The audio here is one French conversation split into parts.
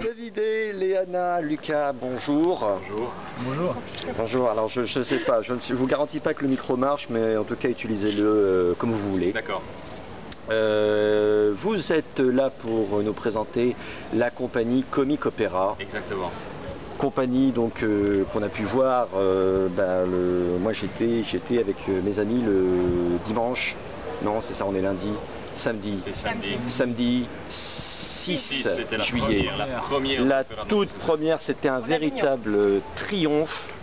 David, Léana, Lucas, bonjour. Bonjour. Bonjour. Bonjour, alors je ne sais pas, je ne vous garantis pas que le micro marche, mais en tout cas utilisez-le comme vous voulez. D'accord. Vous êtes là pour nous présenter la compagnie Comic Opera. Exactement. Compagnie donc qu'on a pu voir, moi j'étais avec mes amis le dimanche, non c'est ça, on est lundi, samedi 6 juillet. La toute première, c'était un véritable triomphe,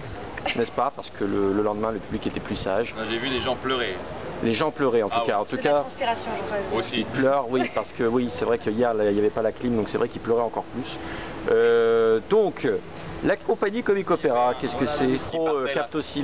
n'est-ce pas? Parce que le lendemain le public était plus sage. J'ai vu les gens pleurer. Les gens pleuraient en tout cas. En tout cas, transpiration, je crois. Aussi. Ils pleurent, oui, parce que oui, c'est vrai qu'hier il n'y avait pas la clim, donc c'est vrai qu'ils pleuraient encore plus. Donc, la compagnie Comic Opera, qu'est-ce que c'est? Le micro capte aussi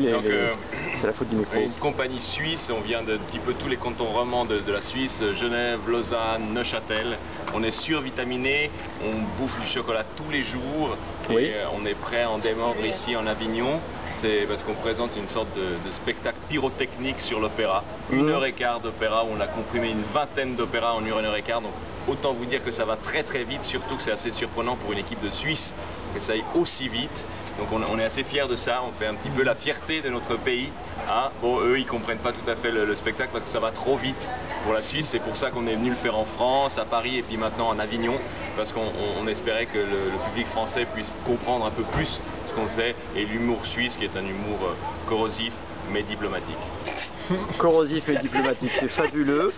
c'est la faute du micro. Une compagnie suisse, on vient de petit peu tous les cantons romans de la Suisse, Genève, Lausanne, Neuchâtel. On est survitaminé, on bouffe du chocolat tous les jours et on est prêt à en démordre ici en Avignon. C'est parce qu'on présente une sorte de spectacle pyrotechnique sur l'opéra. 1h15 d'opéra, où on a comprimé une vingtaine d'opéras en 1h15. Donc autant vous dire que ça va très très vite, surtout que c'est assez surprenant pour une équipe de Suisse que ça aille aussi vite. Donc on est assez fiers de ça, on fait un petit peu la fierté de notre pays. Hein. Bon, eux ils comprennent pas tout à fait le spectacle parce que ça va trop vite pour la Suisse. C'est pour ça qu'on est venu le faire en France, à Paris et puis maintenant en Avignon. Parce qu'on espérait que le public français puisse comprendre un peu plus ce qu'on fait. Et l'humour suisse qui est un humour corrosif mais diplomatique. Corrosif et diplomatique, c'est fabuleux.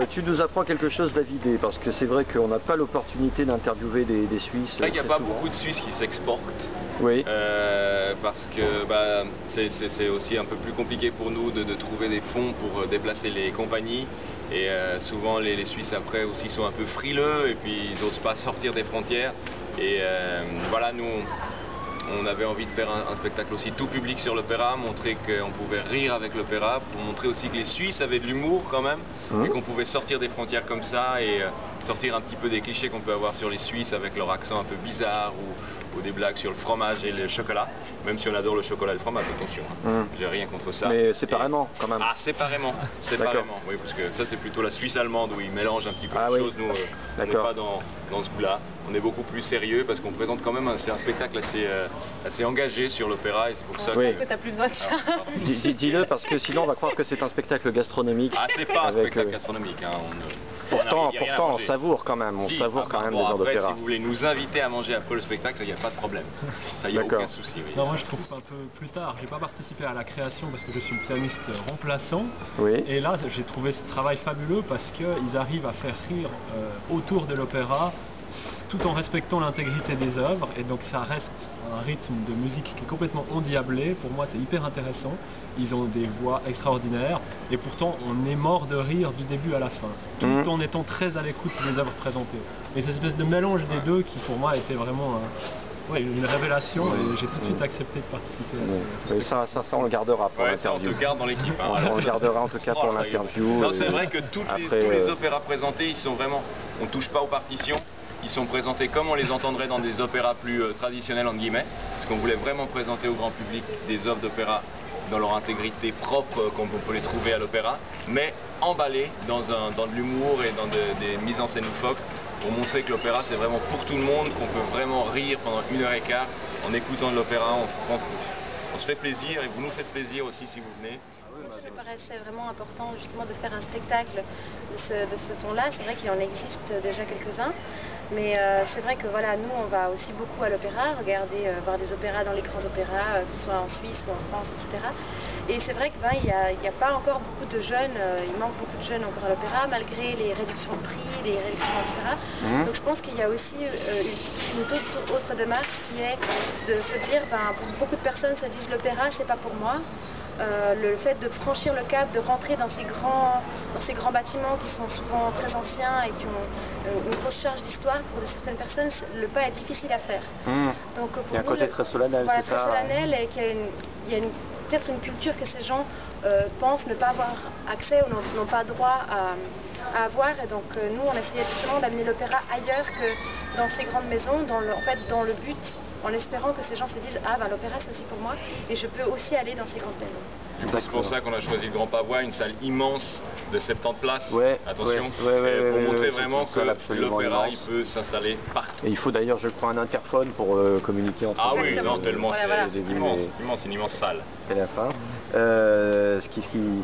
Tu nous apprends quelque chose, David, parce que c'est vrai qu'on n'a pas l'opportunité d'interviewer des Suisses. Là, il n'y a pas beaucoup de Suisses qui s'exportent. Oui. Parce que c'est aussi un peu plus compliqué pour nous de trouver des fonds pour déplacer les compagnies. Et souvent les Suisses après aussi sont un peu frileux et puis ils n'osent pas sortir des frontières. Et voilà, nous on avait envie de faire un spectacle aussi tout public sur l'opéra, montrer qu'on pouvait rire avec l'opéra, pour montrer aussi que les Suisses avaient de l'humour quand même, et qu'on pouvait sortir des frontières comme ça et sortir un petit peu des clichés qu'on peut avoir sur les Suisses avec leur accent un peu bizarre ou des blagues sur le fromage et le chocolat, même si on adore le chocolat et le fromage, attention, j'ai rien contre ça. Mais séparément quand même. Ah, séparément, oui, parce que ça c'est plutôt la Suisse allemande où ils mélangent un petit peu les choses, nous on n'est pas dans ce goût-là, on est beaucoup plus sérieux parce qu'on présente quand même un spectacle assez engagé sur l'opéra et c'est pour ça Parce que t'as plus besoin de ça. Dis-le parce que sinon on va croire que c'est un spectacle gastronomique. Ah, c'est pas un spectacle gastronomique, hein. Pourtant on savoure quand même, savoure quand même des heures d'opéra. Si vous voulez nous inviter à manger après le spectacle, ça y a pas de problème. Ça y a aucun souci. Oui. Non, moi je trouve un peu plus tard, j'ai pas participé à la création parce que je suis pianiste remplaçant. Oui. Et là j'ai trouvé ce travail fabuleux parce qu'ils arrivent à faire rire autour de l'opéra tout en respectant l'intégrité des œuvres, et donc ça reste un rythme de musique qui est complètement endiablé. Pour moi c'est hyper intéressant, ils ont des voix extraordinaires et pourtant on est mort de rire du début à la fin, tout en étant très à l'écoute des œuvres présentées. Et cette espèce de mélange des deux qui pour moi était vraiment une révélation, et j'ai tout de suite accepté de participer à ça on le gardera pour l'interview. On te garde dans l'équipe. Hein. On le gardera en tout cas pour l'interview. Non, c'est vrai que tous les opéras présentés, ils sont vraiment, on touche pas aux partitions. Ils sont présentés comme on les entendrait dans des opéras plus traditionnels entre guillemets, parce qu'on voulait vraiment présenter au grand public des œuvres d'opéra dans leur intégrité propre comme on peut les trouver à l'opéra, mais emballées dans de l'humour et dans des mises en scène loufoques, pour montrer que l'opéra c'est vraiment pour tout le monde, qu'on peut vraiment rire pendant 1h15 en écoutant de l'opéra, on se fait plaisir et vous nous faites plaisir aussi si vous venez. Ça me paraissait vraiment important justement de faire un spectacle de ce ton-là. C'est vrai qu'il en existe déjà quelques-uns, mais c'est vrai que voilà, nous on va aussi beaucoup à l'opéra, voir des opéras dans les grands opéras, que ce soit en Suisse ou en France, etc. Et c'est vrai qu'il n'y a pas encore beaucoup de jeunes, il manque beaucoup de jeunes encore à l'opéra, malgré les réductions de prix, les réductions, etc. Donc je pense qu'il y a aussi une autre démarche qui est de se dire, pour beaucoup de personnes se disent l'opéra c'est pas pour moi. Le fait de franchir le cap, de rentrer dans ces grands bâtiments qui sont souvent très anciens et qui ont une grosse charge d'histoire, pour certaines personnes, le pas est difficile à faire. Donc, pour il y a un côté très solennel, c'est ça. Très solennel, et qu'il y a peut-être une culture que ces gens pensent ne pas avoir accès ou n'ont pas droit à avoir. Et donc nous, on essayait justement d'amener l'opéra ailleurs que dans ces grandes maisons, dans le but, en espérant que ces gens se disent « Ah, l'opéra c'est aussi pour moi et je peux aussi aller dans ces grandes maisons ». C'est pour ça qu'on a choisi le Grand Pavois, une salle immense de 70 places, ouais, attention, ouais, pour montrer c'est vraiment une salle que absolument l'opéra il immense. peut s'installer partout. Et il faut d'ailleurs, je crois, un interphone pour communiquer entre Ah oui, Exactement. non, tellement Voilà, c'est immense, une immense salle. à la fin. Ce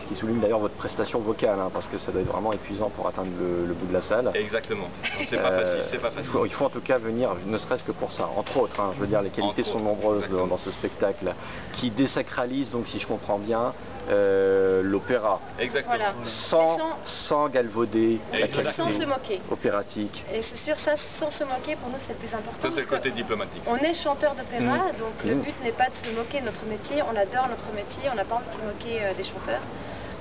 qui souligne d'ailleurs votre prestation vocale, hein, parce que ça doit être vraiment épuisant pour atteindre le bout de la salle. Exactement. C'est pas facile, c'est pas facile. Il faut en tout cas venir, ne serait-ce que pour ça, entre autres. Hein, je veux dire, les qualités sont nombreuses dans ce spectacle, qui désacralise, donc si je comprends bien, l'opéra. Exactement. Voilà. Sans galvauder la Exactement. qualité Sans se moquer. opératique. Et c'est sûr, ça, sans se moquer, pour nous, c'est le plus important. Ça, c'est le parce côté que diplomatique. On est chanteur d'opéra, donc le Mmh. but n'est pas de se moquer de notre métier. On adore notre métier, on n'a pas envie de se moquer des chanteurs.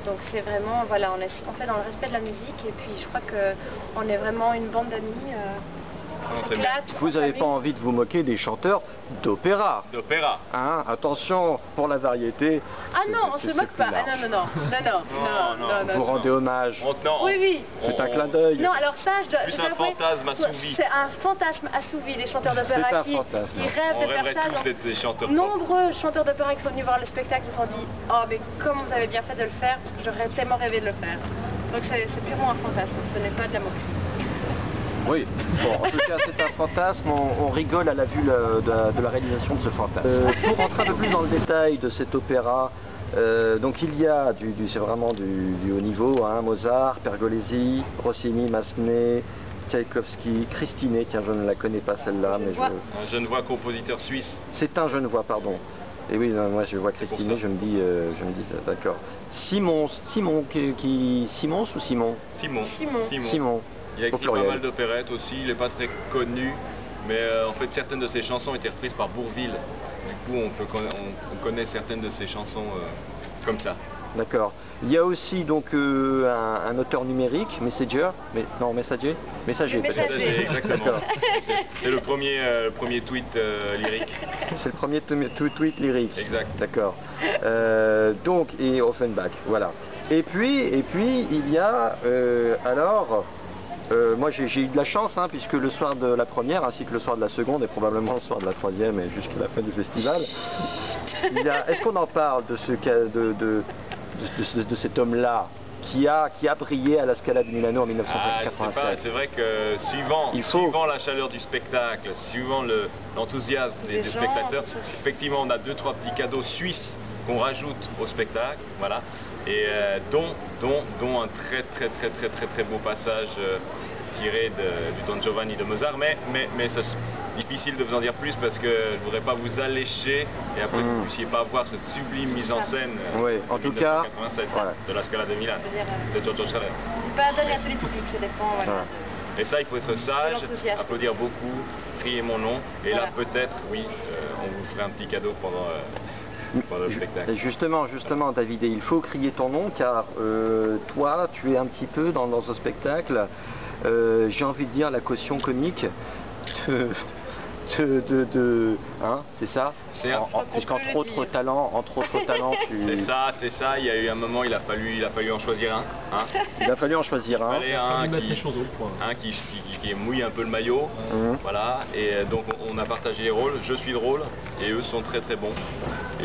Donc c'est vraiment, voilà, on fait dans le respect de la musique. Et puis je crois qu'on est vraiment une bande d'amis. On c'est s'éclate. Vous n'avez pas envie de vous moquer des chanteurs d'opéra. D'opéra. Hein, attention, pour la variété. Ah non, on se moque pas. Ah non, non, Vous rendez hommage. Oui. C'est un clin d'œil. Non, alors ça, je dois. Plus un fantasme assouvi. C'est un fantasme assouvi des chanteurs C'est d'opéra un qui fantasme. rêvent On de faire rêverait ça. tous Donc, d'être des chanteurs. nombreux chanteurs d'opéra qui sont venus voir le spectacle se sont dit « Oh, mais comme vous avez bien fait de le faire, parce que j'aurais tellement rêvé de le faire. » Donc c'est purement un fantasme, ce n'est pas de la moquerie. Oui, bon, en tout cas c'est un fantasme, on rigole à la vue de la réalisation de ce fantasme. Pour rentrer un peu plus dans le détail de cet opéra, donc il y a c'est vraiment du haut niveau, hein, Mozart, Pergolesi, Rossini, Massenet, Tchaïkovski, Christine, tiens je ne la connais pas celle-là, mais Un genevois compositeur suisse. c'est un genevois, pardon. Et oui, non, moi je vois Christine, je me dis d'accord. Simons ou Simon? Simon. Il a écrit pas mal d'opérettes aussi, il n'est pas très connu, mais en fait certaines de ses chansons ont été reprises par Bourvil. Du coup on connaît certaines de ses chansons comme ça. D'accord. Il y a aussi donc un auteur numérique, Messager, Messager, exactement. C'est le premier tweet lyrique. C'est le premier tweet lyrique. Exact. D'accord. Donc, et Offenbach, voilà. Et puis il y a moi j'ai eu de la chance, hein, puisque le soir de la première ainsi que le soir de la seconde et probablement le soir de la troisième et jusqu'à la fin du festival, est-ce qu'on en parle de ce cas de cet homme-là qui a brillé à la Scala de Milano en 1987. C'est vrai que suivant la chaleur du spectacle, suivant l'enthousiasme des spectateurs, effectivement on a 2-3 petits cadeaux suisses qu'on rajoute au spectacle, voilà, et dont un très beau passage tiré du Don Giovanni de Mozart, mais c'est difficile de vous en dire plus parce que je ne voudrais pas vous allécher et après vous ne puissiez pas voir cette sublime mise en scène en tout 1987 cas, de la Scala de Milan, de Giorgio Strehler. On peut pas donner à tous les publics, ça dépend. Voilà. Et ça, il faut être sage, applaudir beaucoup, crier mon nom, et là peut-être, oui, on vous ferait un petit cadeau pendant le spectacle. Justement, David, il faut crier ton nom car toi, tu es un petit peu dans ce spectacle, j'ai envie de dire la caution comique hein, c'est ça, puisqu'entre autres talents, c'est ça, il y a eu un moment, il a fallu en choisir un. Hein. Il a fallu en choisir un. Il fallait un qui mouille un peu le maillot, voilà, et donc on a partagé les rôles, je suis drôle, et eux sont très bons.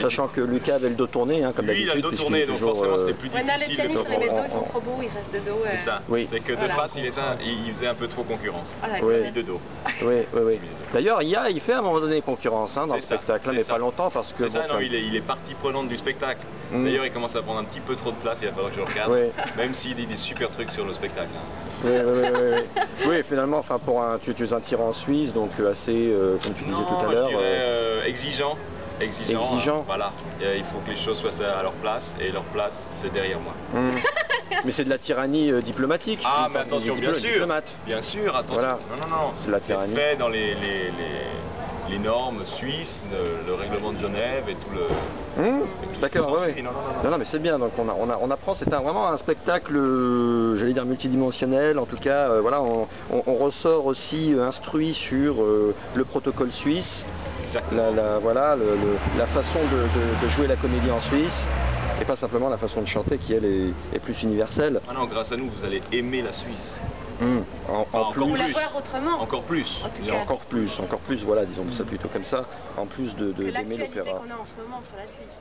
Sachant que Lucas avait le dos tourné, hein, comme d'habitude. Lui, il a le dos tourné, donc forcément c'était plus difficile. Les pianistes sur les métaux, ils sont trop beaux, ils restent de dos. C'est ça, c'est que de face, il faisait un peu trop concurrence. Oui. De dos. Oui. D'ailleurs, il fait à un moment donné concurrence dans le spectacle, mais pas longtemps parce que... C'est ça, non, il est partie prenante du spectacle. D'ailleurs, il commence à prendre un petit peu trop de place, il va falloir que je le regarde, même s'il dit des super trucs sur le spectacle. Oui, finalement, enfin, tu es un tyran suisse, donc assez, comme tu disais tout à l'heure... je dirais exigeant. Voilà, il faut que les choses soient à leur place, et leur place, c'est derrière moi. Mais c'est de la tyrannie diplomatique. Ah, mais attention, bien sûr, attention. Voilà. Non, c'est la tyrannie. fait dans les normes suisses, le règlement de Genève et tout le... D'accord, oui. Non, mais c'est bien, donc on apprend, c'est vraiment un spectacle, j'allais dire multidimensionnel, en tout cas, voilà, on ressort aussi instruit sur le protocole suisse, la façon de jouer la comédie en Suisse, et pas simplement la façon de chanter qui, elle, est plus universelle. Ah non, grâce à nous, vous allez aimer la Suisse. Ou la voir autrement. Encore plus, voilà, disons ça plutôt comme ça, en plus d'aimer l'opéra. Qu'on a en ce moment sur la Suisse.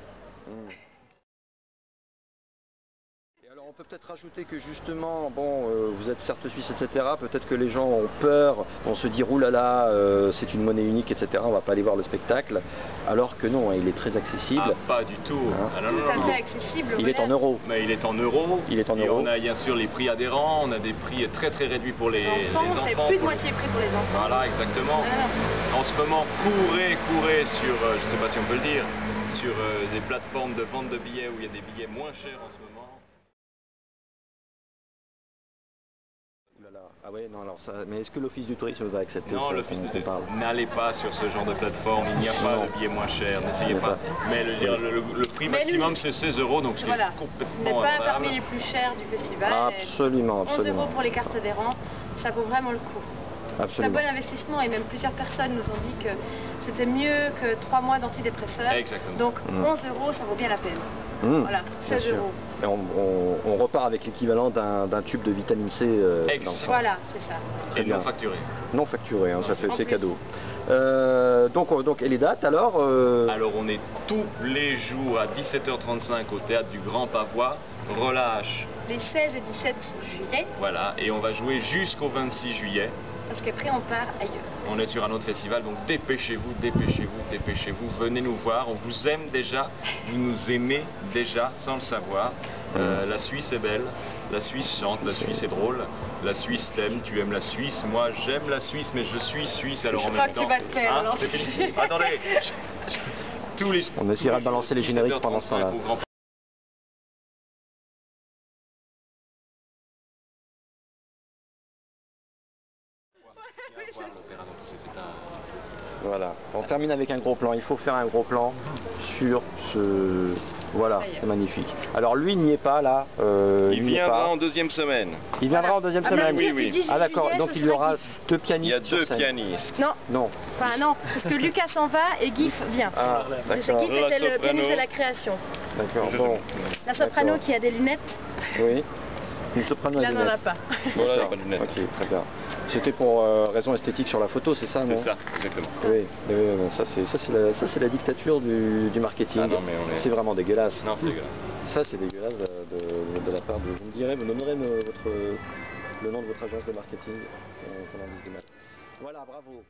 Alors on peut peut-être rajouter que justement, bon, vous êtes certes suisse, etc. Peut-être que les gens ont peur, on se dit oulala, c'est une monnaie unique, etc. On va pas aller voir le spectacle, alors que non, il est très accessible. Ah, pas du tout. Hein? Ah, non, Tout non, à non. fait accessible. Il est en euros. Mais il est en euros. Il est en Et euros. on a bien sûr les prix adhérents, on a des prix très très réduits pour les enfants. C'est plus de pour moitié prix pour les enfants. Voilà, exactement. Ah, En ce moment, courez sur, je sais pas si on peut le dire, sur des plateformes de vente de billets où il y a des billets moins chers en ce moment. Ah ouais, non, alors ça, mais est-ce que l'Office du tourisme va accepter Non, ça, l'office qu'on de parle? n'allez pas sur ce genre de plateforme, il n'y a pas Non. de billets moins chers, n'essayez pas. Mais le prix Mais maximum c'est 16 €, donc ce qui Voilà. est Ce n'est complètement pas abordable. parmi les plus chers du festival. Absolument, 11 absolument. € pour les cartes adhérents, ça vaut vraiment le coup. C'est un Absolument. bon investissement et même plusieurs personnes nous ont dit que c'était mieux que 3 mois d'antidépresseurs. Exactement. Donc 11 € ça vaut bien la peine. Voilà, bien 16 sûr. €. Et on repart avec l'équivalent d'un tube de vitamine C Exact. dans le sang. Voilà, c'est ça. Très Et bien. non facturé. Non facturé, hein, ça fait En c'est plus. cadeau. Donc, et les dates alors Alors on est tous les jours à 17h35 au théâtre du Grand Pavois, relâche, Les 16 et 17 juillet, voilà, et on va jouer jusqu'au 26 juillet. parce qu'après on part ailleurs. On est sur un autre festival, donc dépêchez-vous, dépêchez-vous, dépêchez-vous, venez nous voir, on vous aime déjà, vous nous aimez déjà sans le savoir. La Suisse est belle, la Suisse chante, la Suisse est drôle, la Suisse t'aime, tu aimes la Suisse, moi j'aime la Suisse mais je suis suisse alors Je en crois même que temps... tu vas te taire, alors. c'est fini. Attendez, tous les... On essaiera de balancer les génériques pendant ce temps-là. 17h35 au Grand voir l'opéra dans tous ses états. Voilà, on termine avec un gros plan. Il faut faire un gros plan sur ce... Voilà, c'est magnifique. Alors lui, il n'y est pas là. Il n'y est viendra pas. en deuxième semaine. Il viendra Voilà. en deuxième À semaine. partir Oui, du 18 Ah d'accord, juillet, donc ce il y sera aura Gif. deux Il pianistes y a sur deux scène. pianistes. Non, Non. enfin non, parce que Lucas s'en va et Gif vient. Ah, Mais c'est d'accord. Gif La était le soprano. pianiste de la création. D'accord, Je- bon. La soprano D'accord. qui a des lunettes, Oui. Une soprano à là n'en a lunettes. pas. Voilà, il n'y a D'accord. pas de lunettes. Ok, très bien. C'était pour raison esthétique sur la photo, c'est ça, non? C'est ça, exactement. Oui, ça c'est la dictature du marketing. Ah non, mais on est- C'est vraiment dégueulasse. Non, c'est dégueulasse. Ça c'est dégueulasse de la part de... Vous me direz, vous nommerez le nom de votre agence de marketing qu'on en dise du mal. Voilà, bravo.